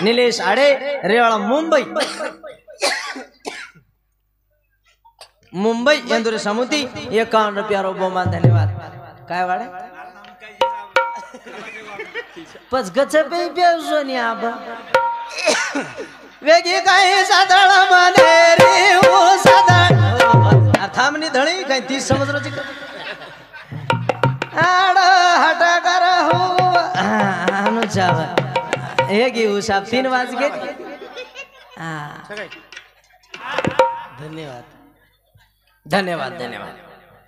निलेश आडे रेवाड़ा मुंबई मुंबई इंदुरी समुद्री 51 रुपया बहुमान धन्यवाद काय वाडे पच गचपे बेसोनी आब वेगी काय सादळ मने रे ओ सादळ थांबनी धणी काय 30 समुद्राची आड हट कर हो अनुचाव हे घेऊ साहेब 3 वाज गे धन्यवाद धन्यवाद धन्यवाद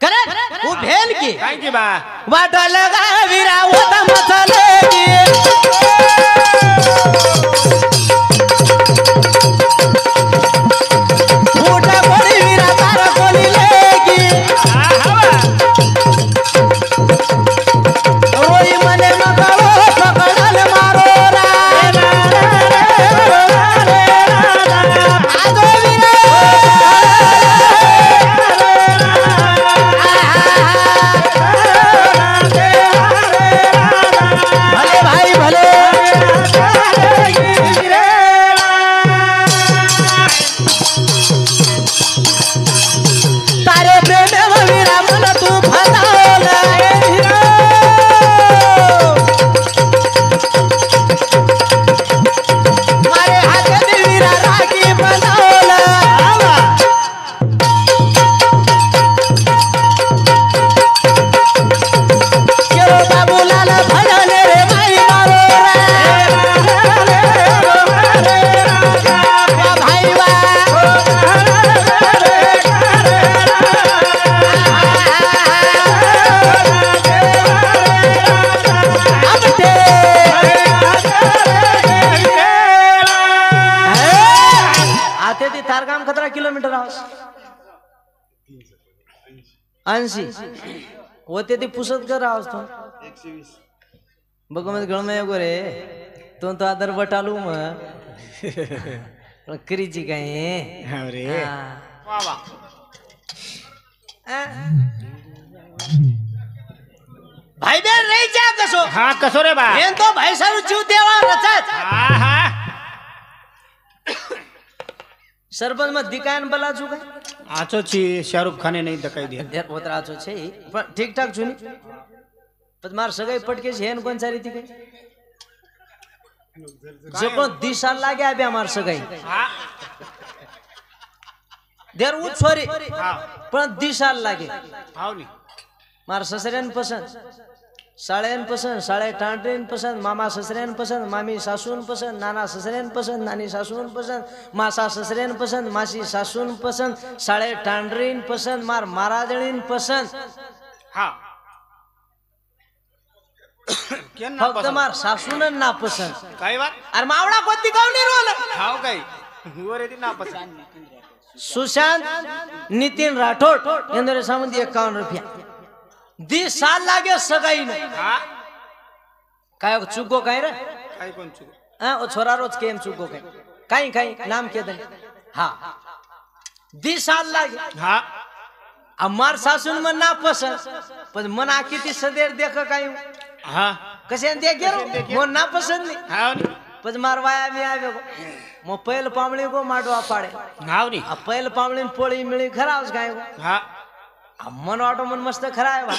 करे वो भेल की थैंक यू बा वाटा लगा वीरा होता मसाले की मोटा बड़ी वीरा तारा कोली लेगी रोई मने मकाओ पकड़ल मारो किलोमीटर 80 होते ते पुसत कर आवाज तो 120 बघ मग गळ में गोरे तो आदर बटालू म करीची काय अरे वाह वाह રહી જા કસો હા કસો રે બા એમ તો ભાઈ સારું જીવ દેવા રચાત હા હા સરપંચ માં દિકાન બલા છું કઈ આછો છી શાહરુખ ખાને નહીં ધકાઈ દે દેર ઓતરા આછો છે પણ ઠીક ઠાક છું ની પછી માર સગાઈ પટકે છે હેન કોણ સારી થી કઈ જો પણ દિશા લાગ્યા બે માર સગાઈ હા દેર ઉત સોરી હા પણ દિશા લાગે આવ ની માર સસરેન પસંદ સાળેન પસંદ સાળે ટાંટરીન પસંદ મામા સસરેન પસંદ મામી સાસુન પસંદ નાના સસરેન પસંદ નાની સાસુન પસંદ માસા સસરેન પસંદ માસી સાસુન પસંદ સાળે ટાંડરીન પસંદ માર મારાજણીન પસંદ હા કેમ ના ફક્ત માર સાસુને ના પસંદ કઈ વાત અરે માવડા કોતી ગાવની રોલ હાવ કઈ હુવરેથી ના પસંદ સુશાંત નીતિન રાઠોડ એંદરે સામંતી 51 રૂપિયા 10 સાલ લાગે સગાઈ ને હા કાયો ચૂકો કાઈ રે કઈ કોણ છું હા ઓ છોરા રોજ કેમ ચૂકો કાઈ કાઈ નામ કે દે હા 10 સાલ લાગે હા અમાર સાસુન મને ના પસંદ પણ મન આખીથી સદેર દેખ કાયું હા કશે દે ગેરો મન ના પસંદ ની હાવ ની પછી માર વાયા મે આવ્યો મો પહેલ પામળી કો માટવા પાડે હાવ ની આ પહેલ પામળી ને પોળી મિળી ખરાવ કાયો હા આ મન વાટો મન મસ્ત ખરાવા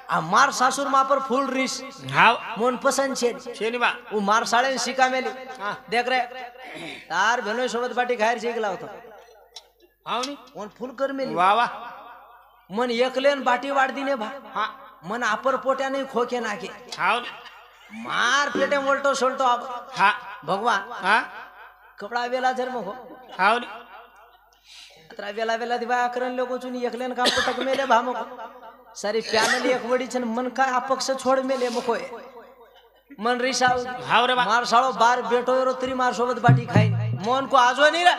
આ માર સાસુર માં પર ફૂલ રીસ હાવ મન પસંદ છે છે ની બા હું માર સાળે શીકા મેલી દેખ રે તાર બહેનો સોબત પાટી ખાયર શીખ લાવતો હાવ ની મન ફૂલ કર મેલી વાહ વાહ મન એકલેન બાટી વાડ દીને ભા હા મન આપર પોટ્યા નહીં ખોકે નાખે હાવ ની માર પેટે મોલટો સોલટો આવ હા ભગવાન હા કપડા વેલા ધર્મ ખો હાવ ની અતરા વેલા વેલા થી બા કરન લોકો છું ની એકલેન કામ પટક મેલે ભામો સારી ફેમિલી એક વડી છે ને મન કા આ પક્ષ છોડ મેલે મકો મન રીસાવ હાવ રે બા માર સાળો બાર બેઠો એરો ત્રી માર સોબત બાટી ખાઈ મોન કો આજો નહીં રે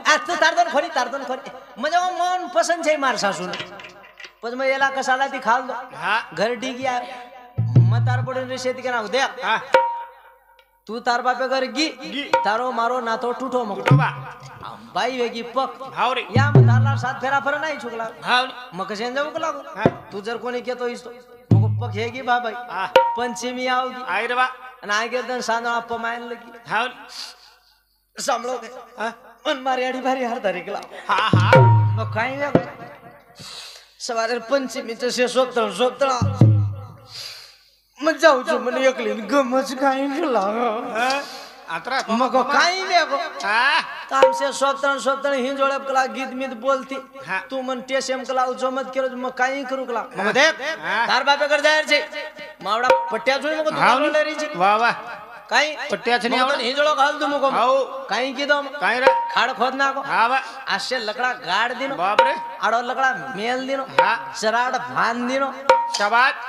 આ તો તારદન ખરી મજા મોન પસંદ છે માર સાસુ ને પછી મેં એલા કસાલા થી ખાલ દો હા ઘર ડી ગયા મતાર પડે રીસે થી કેના દેખ હા તું તાર બાપે ઘર ગી તારો મારો નાતો ટૂટો મકો તો બા ભાઈ વેગી પક હાવ રે યા મ તારલા સાત ફેરા ફર નહીં છોકલા હાવ ની મકે સેન જાવ કલા હા તું જર કોની કેતો ઈsto મકો પક હેગી બા ભાઈ હા પંચમી આવગી આઈ રે બા અને આગે દન સાનો આપવા માયન લગી હાવ સાંભળો કે હા મન મારી આડી ભારી હાર તારી કલા હા હા નો ખાઈ લે સવારે પંચમી તો છે સોપતળા મજા આવું છું મને એકલી ગમજ ખાઈ કલા આતરા મકો ખાઈ લે કો હા તામ છે સોપતળ હિંજોળે કલા ગીત મીત બોલતી હા. તું મન ટેસ એમ કલા જો મત કરો મ કાઈ કરું કલા મકો દેખ હા. તાર બાપે કર જાહેર છે માવડા પટ્યા જોઈ મકો હાવ તું લેરી છે વાહ વાહ કાઈ પટ્યા છે ને આવડે હિંજોળો ઘાલ દઉં મકો હાવ કાઈ કીધો કાઈ રે ખાડ ખોદ નાખો હા બા આશે લકડા ગાડ દીનો બાપ રે આડો લકડા મેલ દીનો હા ચરાડ ભાન દીનો શાબાશ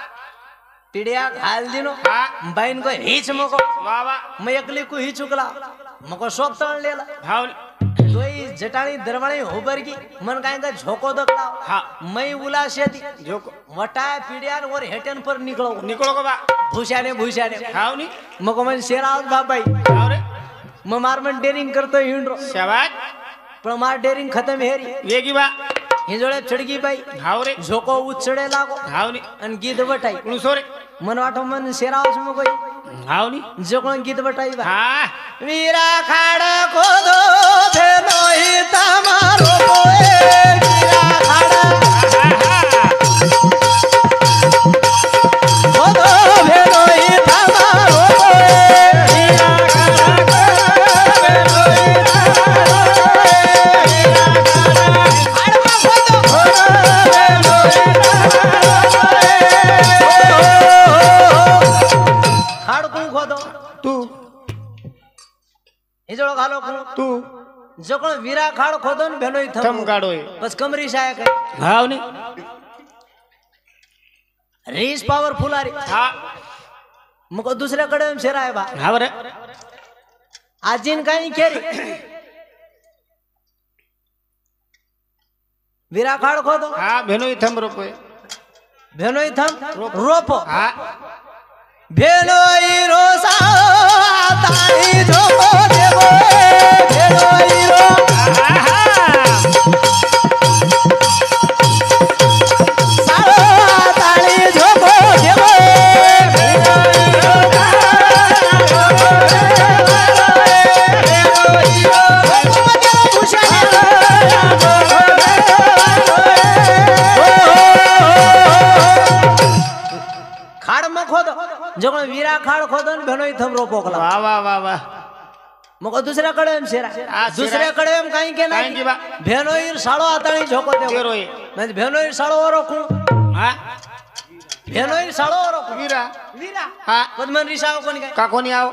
પીડિયા ઘાલ દીનો હા બાઈન કોઈ હીચ મકો વાહ વાહ મે એકલી કો હીચુકલા મકો સોપતળ લેલા હાવ તોય જટાણી દરવાણી હોબરગી મન કાઈ કા ઝોકો દકલા હા મય ઉલાશેતી જોકો વટા પીડિયા ઓર હેટન પર નીકળો નીકળો કો બા ભૂસાને હાવ ની મકો મન શેરાવ બાબાઈ હાવ રે માર મન ડેરિંગ કરતો હિંડરો શાબાશ પણ માર ડેરિંગ ખતમ હેરી વેગી બા હિંજોળે ચડગી બાઈ હાવ રે ઝોકો ઉછળે લાગો હાવ ની અને ગીત વટાઈ કોણ સોરે મન વાટો મન શેરાવ છું કોઈ હાવ ની જો કોણ ગીત વટાઈ બા હા વીરા ખાડ ખોદો ભેનો હી તમારો કોએ વીરા ખાડ ખોદો ભેનો હી તમારો કોએ વીરા ખાડ ભેનો હી તમારો કોએ વીરા ખાડ ખોદો ભેનો હી તમારો કોએ ખાડ કોણ ખોદો તું હિજોળો ખાલો કોણ તું જો કોણ વીરા ખાડ ખોદો ને ભેનોય થમ થમ ગાડો એ બસ કમરી સાય કે હાવ ની રીસ પાવरफुल आ रही હા मको दूसरे कड़े में शेरा है बा હાવ રે आजिन काई केरी वीरा खाड़ खोदो હા બેનો ઈ થમ રોપે भेनोई थम रोपो હા भेनोई रोसा ताई झोको देवो भेनोई रो सारो ताई झोको देवो जगण वीरा खाड खोदन भेणोई थम रोपो कला वा वा वा वा मग दुसऱ्याकडे एम शेरा शेरा. दुसऱ्याकडे एम काही के काही की बा भेणोईर साळो आताळी झोको देव केरोय म्हणजे भेणोईर साळो रोखू हा भेणोईर साळो रोखू वीरा वीरा हा पद्मन रिसाव कोणी काय का कोणी आव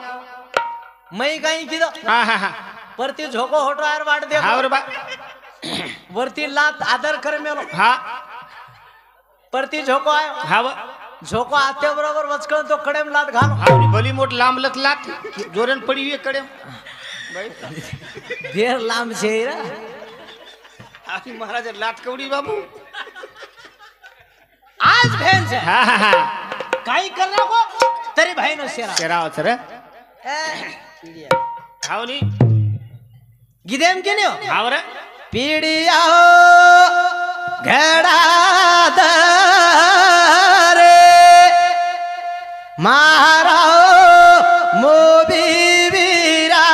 मै काही किदो हा हा हा परती झोको होटो यार वाट दे हा रे बा वरती लात आदर कर मेलो हा परती झोको आयो हा वा झोको आत्या बरोबर वचकळ तो कडेम लात घालो आवडी भली मोठ लांब लत जोरेन पडी वे कडे बाई घेर लांब छे रा आखी महाराज लाट कवडी बाबू आज भेन छे हा हा हा काही करना को तरी भाई नो शेरा शेराव सर हावनी गिदेम के ने हाव रे पीड़िया घेड़ा दरे मारा मोबी वीरा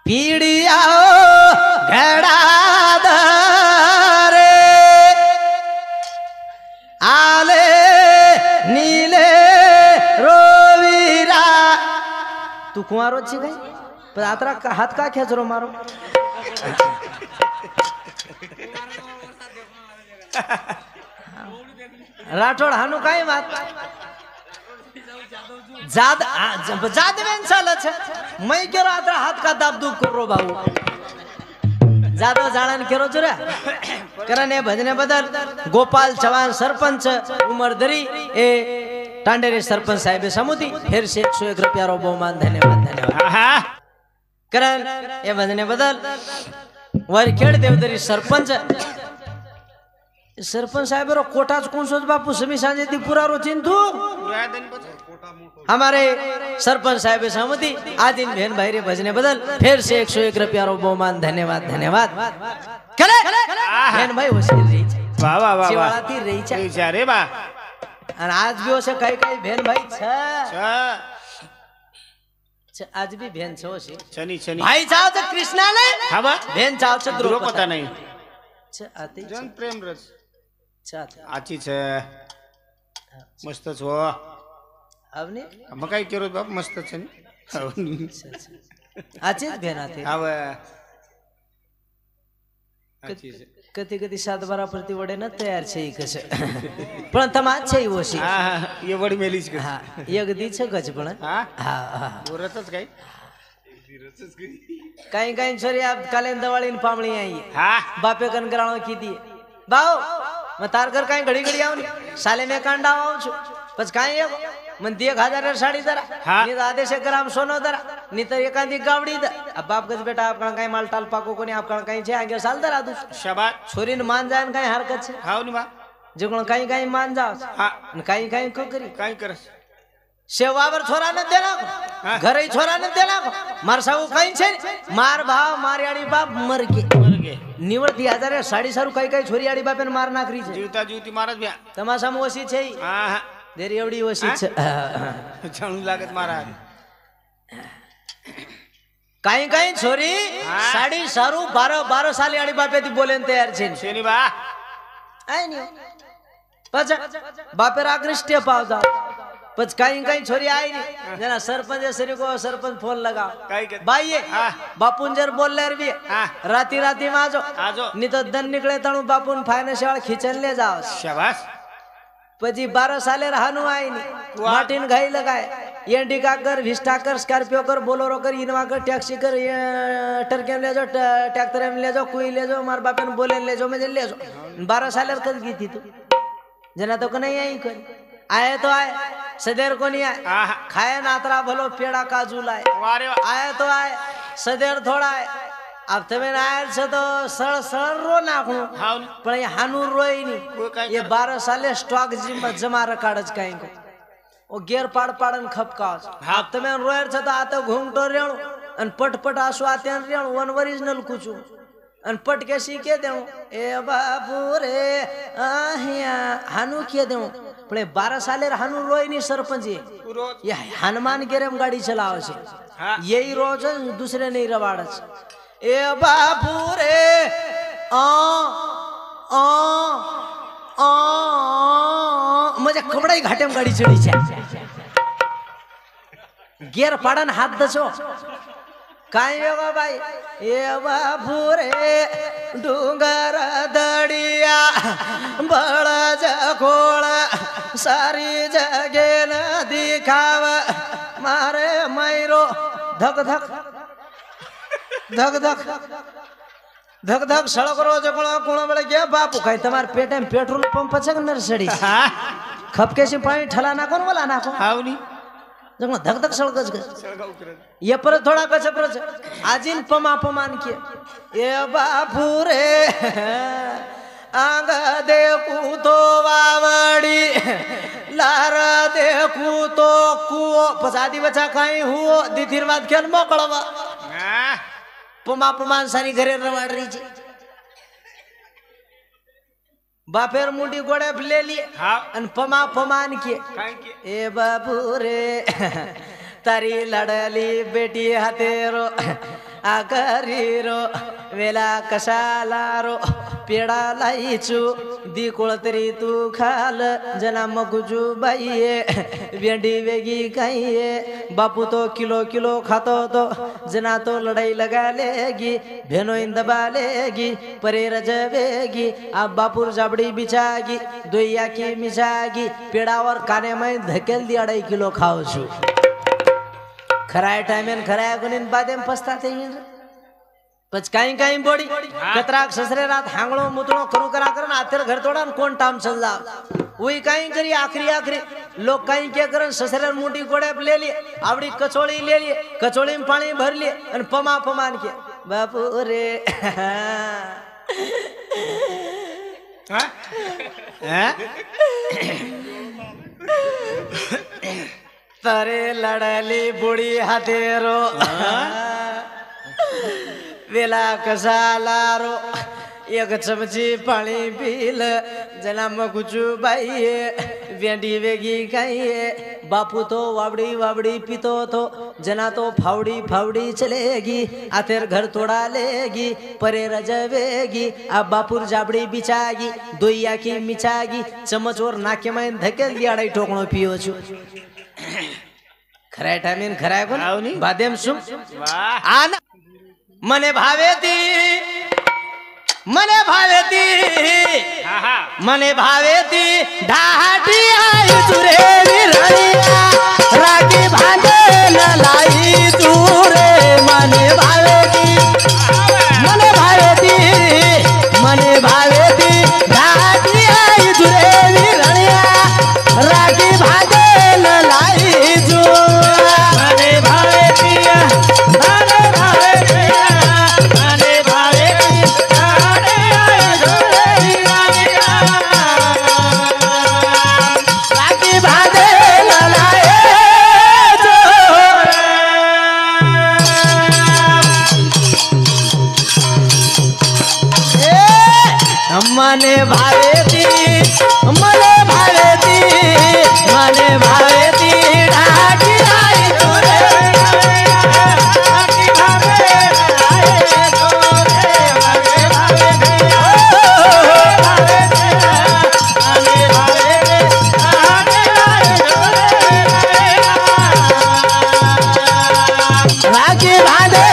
पीड़िया घेड़ा दरे आले नीले रोवीरा तू कुंवारो छी काय पण आता हात का खेचरो मारो राठोड हानू काय बात जाद जादवेन चालच मै केरो आता हात का दाबदूब करो भाऊ जादव जाणन केरो चुरा कारण हे भजने बदल गोपाल चव्हाण सरपंच उमरदरी ए टांडेरे सरपंच साहेब समुदी फिर से 101 रुपया रो बहुमान धन्यवाद धन्यवाद हा कारण हे भजने बदल वरखेड देवदरी सरपंच सरपंच साहेब रो कोटाच कोण सोच बापू समी सांजे ती पूरा रो चिंतू हमारे सरपंच साहेब समिति आदिन बहन भाई रे भजने बदल फिर से 101 रुपया रो बहुमान धन्यवाद धन्यवाद करे बहन भाई होशियार रही वाह वाह वाह शिवाळा ती रही छे रे बा आणि आज भी होसे काही काही बहन भाई छ आज भी बहन छ होशी शनी शनी भाई चाव तो कृष्णा ने हा बा बहन चाव छ द्रौपदा नाही छ आती जन प्रेम रस छ आची छे मस्त छो आवने मग काय केरो बाप मस्त छे आचीच बहन आते हाव आची छे कधी कधी 7-12 प्रति वडे न तयार छे कसे पण तमाच छे वशी हा ये वडी मेलीच का हा एक दी छ गज पण हा हा हा ओरतच काय काही काही छोरी आप कालेन दवाळीन पामळी आई हा बापे कन कराणो कीधी बाऊ मैं तार कर काही घडी घडी आऊन साले में कांडा आऊं छु पछ काही एक मन 1000 साडी दरा नि आदेश ग्राम सोनो दरा नि तर एखादी गावडी द अब बाप गज बेटा आपका काही माल टाल पाको कोणी आपका काही छे आगे साल दरा दू शाबाश छोरीन मान जान काही हरकत छे हाव नि बा जे कोण काही काही मान जाव हा काही काही को करी काय करस सेवावर छोरा न देना घरे छोरा न देना मारसाऊ काही छे मार भाव मारियाडी बाप मर के निवड 1000 साडी सारू काही काही छोरी आडी बापेन मार नाखरी छे जीवता जीवती महाराज भ्या तमाशा में वसी छे हा हा देरी एवढी वसी छे जाणू लागत महाराज काही काही छोरी साडी सारू 12 साली आडी बापे ती बोलेन तयार छे शेनी बा आय नी पछ बापे राकृष्ट पाव जा पछ काही छोरी आई नी जना सरपंच सरी को सरपंच फोन लगा भाई बापून जर बोलले भी राती राती में आजो नहीं तो दन निकले तणु बापून फाइनेंशियल खींचन ले जाओ शाबाश पजी 12 साले रहनु आई नी मार्टिन घाई लगाए एंडी का कर विस्टा कर स्कॉर्पियो कर बोलेरो कर इनोवा कर टैक्सी कर टरके ले जाओ ट्रैक्टर में ले जाओ कोई ले जाओ मार बापन बोले ले जाओ मैं ले जाओ 12 साले कद की थी तू जना तो नहीं आई कोई आए तो आए सदेर को नहीं आए खाए नातरा भलो पेड़ा काजू लाए आए तो आए सदेर थोड़ा आए अब तमें आए से तो सड़ सड़ रो नाखू पर ये हानूर रोई नहीं ये 12 साले स्टॉक जमा रखाड़ज कहीं को वो गेर पाड़ पाड़न खपका अब तमें रोयर से तो आते घूमटो रेणु अन पट पट आंसू आते हैं रेणु वन ओरिजिनल कुछ अन पट के सीखे देऊ ए बाबू रे आहिया हानू के देऊ पण 12 साले हानू रोय नहीं सरपंच ये हनुमान गेरम गाड़ी चलावे छे यही रोज दूसरे नहीं रवाड़च ए बाबू रे आ आ आ माझ्या कपडाही घाट्याम गाडी चढीच्या गेर पाडन हात दसो काय योगा बाई ये बाबू रे डोंगर दडिया बळज खोळ सारी जगेन दिखाव मारे मैरो धक धक धक धक धक धक सड़क रो जगड़ा कोण बळे गे बापू काय તમાર પેટે પેટ્રોલ પંપ છે કે નરસડી ખપકે છે પાણી ઠલા નાખો ને વાલા નાખો हावनी जगमा धक धक सळगच ग ये परत थोडा कसे परत आजीन पमा पमान के ये बापू रे आंग देखू तो वावडी लार देखू तो कुओ पसादी बचा काही हुओ दिथिरवाद खेल मोकळवा पमा पमान सारी घरे रवाडरीची बापेर मुंडी गोड्या लेली आणि पमा पमान के ए बाबू रे तारी लडली बेटी हातेरो आकरीरो वेला कशाला रो पेडा लाईचू दी कोळतरी तू खाल जना मगुजू बाईये भेंडी वेगी खाइये बापू तो किलो किलो खातो तो जना तो लड़ाई लगा लेगी भेनो इंदबा लेगी परे रजवेगी अब बापूर जाबड़ी बिछागी दोइया की मिछागी पेड़ावर काने में धकेल दी 2.5 किलो खाओ छू खराय टाइमेन खराय गुणीन बादेम पस्ताते पच काही काही बोडी कतराक ससरे रात हांगळो मुतळो करू करा करन आतेर घर तोडान कोण टाम चल जा वही काही करी आखरी आखरी लोग काही के करन ससरे मुंडी गोड़े लेली आवडी कचोळी लेली कचोळी में पानी भरली आणि पमा पमान के बापू रे तरे लड़ली बुढ़ी हाथेरो वेला कसाला रो एक चमची पानी पील जना मगुचू बाईये भेंडी वेगी खाइए बापू तो वावड़ी वावड़ी पीतो तो जना तो फावड़ी फावड़ी चलेगी आतेर घर तोड़ा लेगी परे रजवेगी अब बापूर जाबड़ी बिछागी दोइया की मिछागी चमच और नाके में धकेल दिया 2.5 टोकणो पियो छु खराय टाइमेन खराय कोण बादेम सुम आन मने भावेती मने भावेती ढाटी आई तुरे विरळिया रागी भांडे न लाई तुरे मने भावेती ढाटी आई तुरे विरळिया रागी भांडे न लाई तू मने भावेती मने भावेती ढाकी आई तुरे रागी भांडे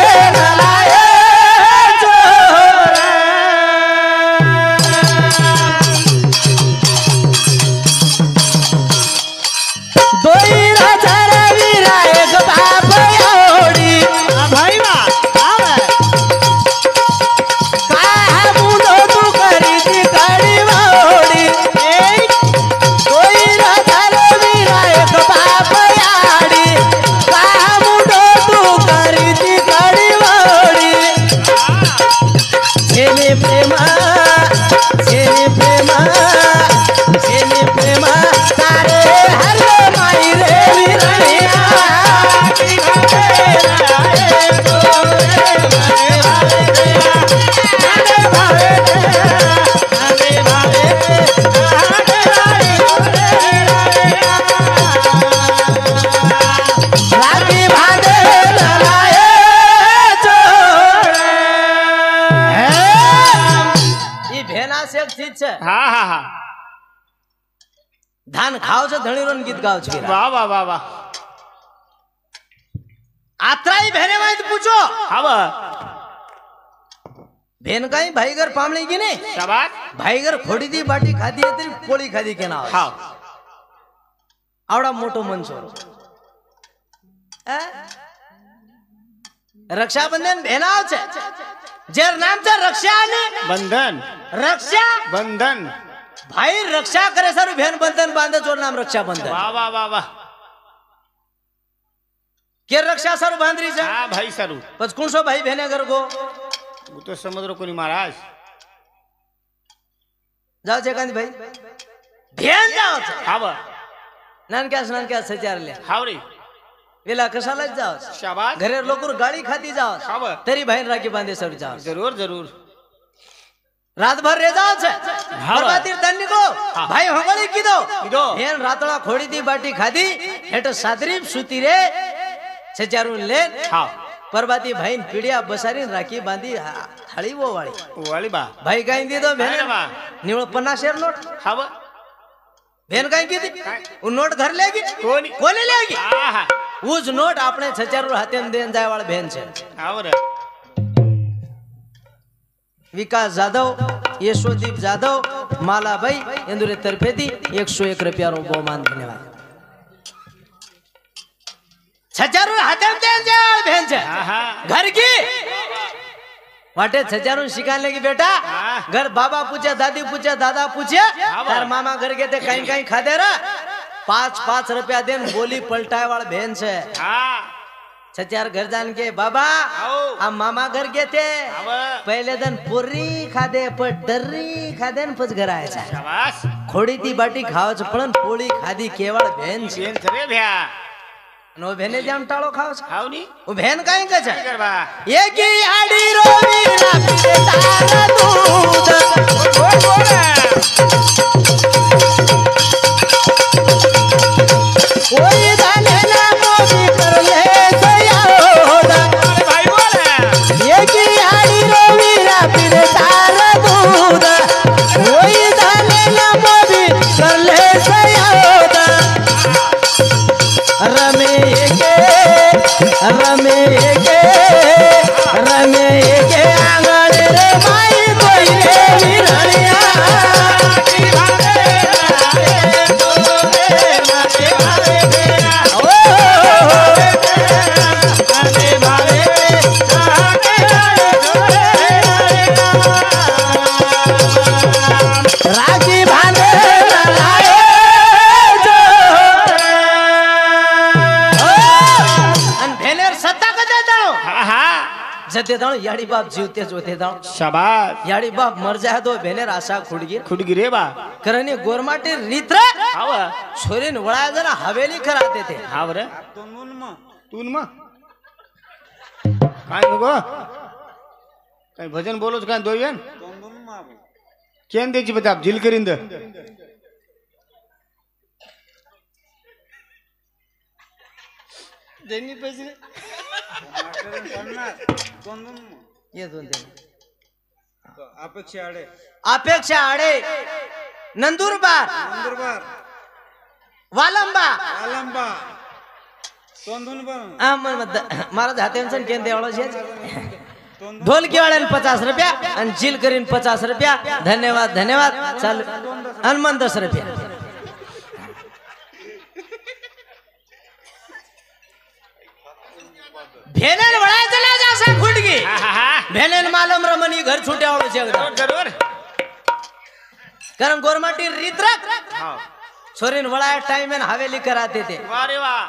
धान खाव छे धणीरो गीत गाव छे वाह वाह वाह वाह आत्राई भेने में पूछो हाव भेन काई भाई घर पामली की नहीं शाबाश भाई घर खोड़ी दी बाटी खाधी है तेरी पोळी खाधी के ना हाव आवड़ा मोटो मनसो रक्षाबंधन भेनाव छे जेर नाम छे रक्षा ने बंधन रक्षा बंधन भाई रक्षा करे सर भेन बंधन बांधे जोर नाम रक्षा बंधन वाह वाह वाह वाह के रक्षा सर बांधरी छे हाँ भाई सारू पछ कुणसो भाई भेने घर को वो तो समुद्र को नहीं महाराज जाओ छे कांदी भाई भेन जाओ छे हाव नानक्या सचार ले हाव रे वेला कशाला जाओ शाबाश घरे लोकर गाड़ी खाती जाओ हाव तेरी बहन राखी बांधे सर जाओ जरूर जरूर रात भर रे जाओ छे बर्बादी तन्नी को भाई होगળી કીધો બેન રાતળા ખોડી દી બાટી ખાધી હેઠ સાદરી સુતી રે સચારું લે हाव પરબાતી ભાઈ પીડિયા બસારી રાખી બાંધી થાળી वो वाली वाली बा भाई काई दीदो भेन बा निवळ 50 शेर नोट हाव भेन काई कीधी वो नोट घर लेगी कोने लेगी आहा उज नोट આપણે સચારું હાથે દેન જાય વાળા भेन છે हाव रे विकास जाधव यशोदीप जाधव मालाबाई इंदुरे तर्फे दी 101 रुपया रो बहुमान धन्यवाद छजारू हाथे देन जाय बहन छे घर की वाटे छजारू शिकान लगी बेटा घर बाबा पूछे दादी पूछे दादा पूछे तार मामा घर के ते कहीं कहीं खादे रा 5-5 रुपया देन बोली पलटाए वाला बहन छे हां छचार घर जान के बाबा हम मामा घर गए थे पहले दिन पूरी खादे पर डर्री खादे न पछ घर आया शाबाश खोड़ी दी बाटी खाव छ पण पोळी खादी केवल भेन छे बेन थरे भ्या नो भेने जाम टाळो खाव छ हाव नी ओ भेन काई के छ करबा एकी आडी रोवी राखी तार दूध ओई दाने ना मोदी कर ले सयादा अरे भाई बोले एकी आडी रोवी राखी तार दूध ओई दाने ना मोदी कर ले सयादा रमे के आंगण रे माई कोई रे विरणिया राखी बांधे जते दाण याड़ी बाप जीवते जोते दाण शाबाश याड़ी बाप मर जाए तो भेने आशा खुडगी रे बा करने गोरमाटी रीत्र हाव छोरीन वळा जरा हवेली कराते थे हाव रे तून म काय गो काय भजन बोलोच काय दोयन केन देची बता झिल करिंद देनी पैसे ये दोन दिन अपेक्षा आडे नंदुरबार वालंबा महाराज हाथेंसन केन देवाळो छे ढोलकी वाळन 50 रुपया आणि जिल करीन 50 रुपया धन्यवाद धन्यवाद चल हनुमान 10 रुपया भेनेन वळाय चला जासा खुडगी भेनेन मालम रमणी घर छुट्यावळो छे जरूर कारण गोरमाटी रीत्रक हां छोरीन वळाय टाइम एन हवेली कराते थे वाह रे वाह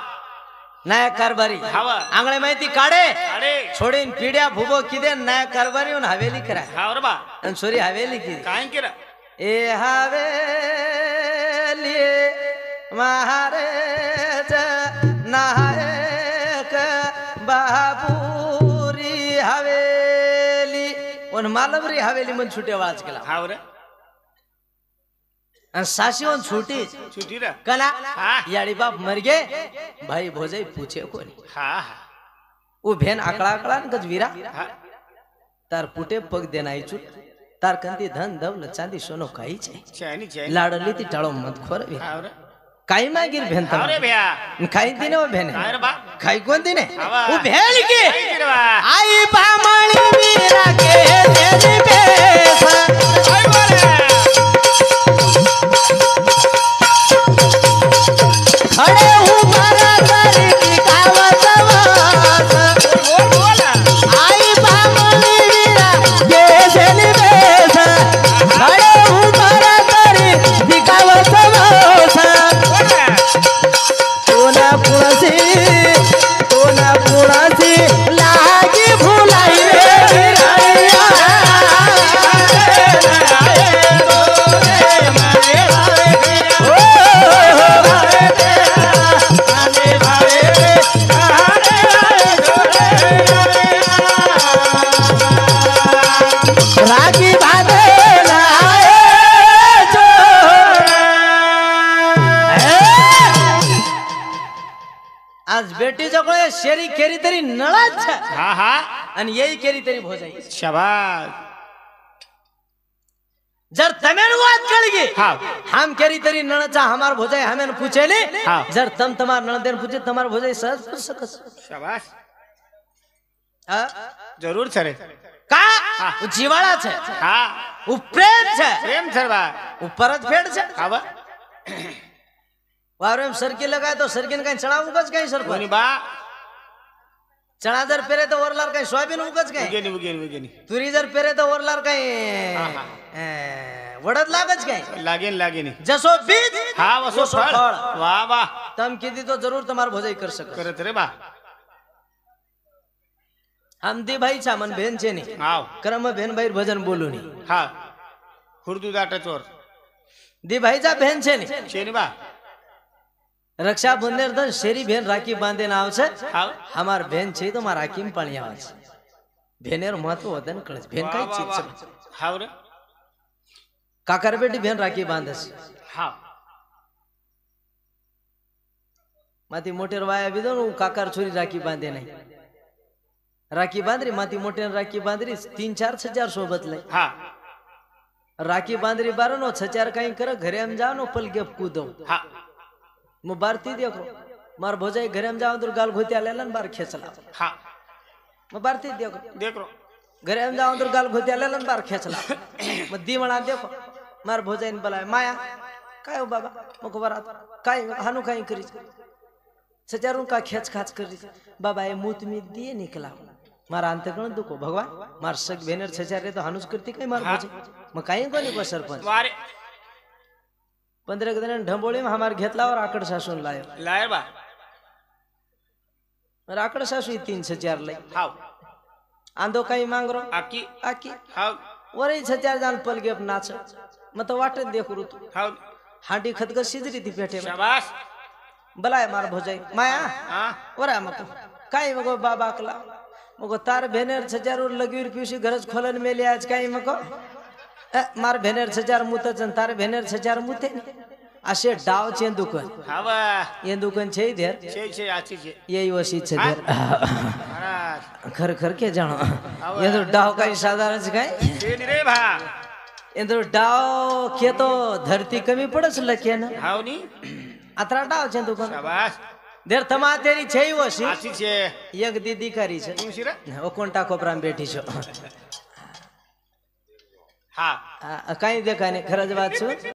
नायक कारभारी हाव आंगळे माहिती काढे अरे छोडीन पिढ्या भुबो किदे नायक कारभारी उन हवेली करा हाव रे बा आणि छोरी हवेली की काय केलं ए हवेली महाराज नायक बाबूरी हवेली उन मालवरी हवेली मन छुटे वाज केला हाव रे सासी उन छुटी छुटी रे कला हाँ। याड़ी बाप मर गए भाई भोजाई पूछे कोनी हां वो भेन आकड़ा आकड़ा न गजवीरा हां तार पुटे पग देनाई चुट तार कंती धन दौलत चांदी सोनो काई छे चैनी चैनी लाडली ती टाळो मत खोरवी हाव रे काही मागीर भेन तमा अरे भैया खाई दिने वो भेने काय रे बा खाई कोण दिने आवा. वो भेल की काय रे बा आई बामणी मीरा के तेरी बेसा काय बोले खड़े हूँ मारा तारी की कावत वास बोल आई बामणी मीरा के तेरी बेसा खड़े हूँ मारा तारी की कावत वास तोना पुणासी लागी भुलाई रे रागी बांधे आज बेटी जवळ शेरी केरी तरी नळाच हा हा आणि येई केरी तरी भोजाई शाबाश जर तमेन बात कळगी हा हम केरी तरी नळचा हमार भोजाई हमेन पूछेली हा. जर तम तमार नळदेन पूछे तमार भोजाई सहज पूछ सकस शाबाश हा? जरूर सर का हा. उ जिवाळा છે हा उ प्रेम છે प्रेम सर बा उ परतफेड છે हा बा वावरेम सरकी लगाय तो सरकीन काही चणा उगच काही सर कोणी बा चणा जर पेरे तो वरलार काही सोयाबीन उगच काही उगेनी उगेनी उगेनी तुरी जर पेरे तो वरलार काही हा, वडत लागच काही लागेन लागेनी जसो बीज हा वसो वसो फळ फळ. वा वा तम किती तो जरूर तुम्हार भोजाई कर सकस करत रे बा हम दी भाई छा मन बेन छे नी हाव करम बेन भाई भजन बोलू नी हा हुरदू दाटचोर दी भाई जा बेन छे नी शेनी बा रक्षा बंधन दन शेरी बेन राखी बांधे ना आवছে हाव हमार बेन छे तो मार राखी में पाणी आवছে बेनेर महत्व वदन कळस बेन काय वा, वा, चीज वा. हाव रे काकर बेटी बेन राखी बांधस हाव माती मोटेर वाया बिदो काकर छोरी राखी बांधे नाही राखी बांधरी माती मोटेर राखी बांधरी 3-4 छजार सोबत लय हा राखी बांधरी बारो नो छचार काही कर घरे हम जाओ नो पल गेप कूदो हा मग बारती देखो मार भोजाई घरे हम जाओ तो गाल घोती आलेला बार खेचला हा मग बारती देखो देख रो घरे हम जाओ तो गाल घोती आलेला बार खेचला मग दी म्हणा देखो मार भोजाईन बोलाय माया काय हो बाबा मग बरात काय हानु काही करी छचारू का खेच खाच करी बाबा ये मुत में दिए निकला मारा अंतकण दुखो भगवान मार सग भेनर छचार रे तो हानुस करती काय मार भोजाई मग काही कोणी को सरपंच वारे 15 दिन ढंबोळी में हमार घेतला और आकड़ सासून लायो लाय बा और आकड़ सासू 3-4 लई हाव आंदो काही मांगरो आकी आकी हाव वरे 6 जान पल गेप नाच मत वाटत देखू तू हाव हांडी खतग सिजरी ती पेटे में शाबाश बलाय मार भोजाई माया हा वरा मको काय मगो बाबा कला मगो तार भेनेर 6 लगीर पिवशी घरच खोलन मेली आज काय मको मार भेनेर 6 मुतच तार भेनेर 6 मुते असे डाव चे दुकान हाव ये दुकान छे धेर छे आची छे यही वसी छे धेर महाराज खर खर के जानो ये तो डाव काही साधारण काय शेनी रे भा ये तो डाव के तो धरती कमी पडस लके ना हाव नी अतरा डाव छे दुकान शाबाश देर तमा तेरी छे वसी आची छे एक दीदी करी छे तुम शिरा ओ कोणता कोपराम बेठी छो हा काही देखा नाही खरंच बात छो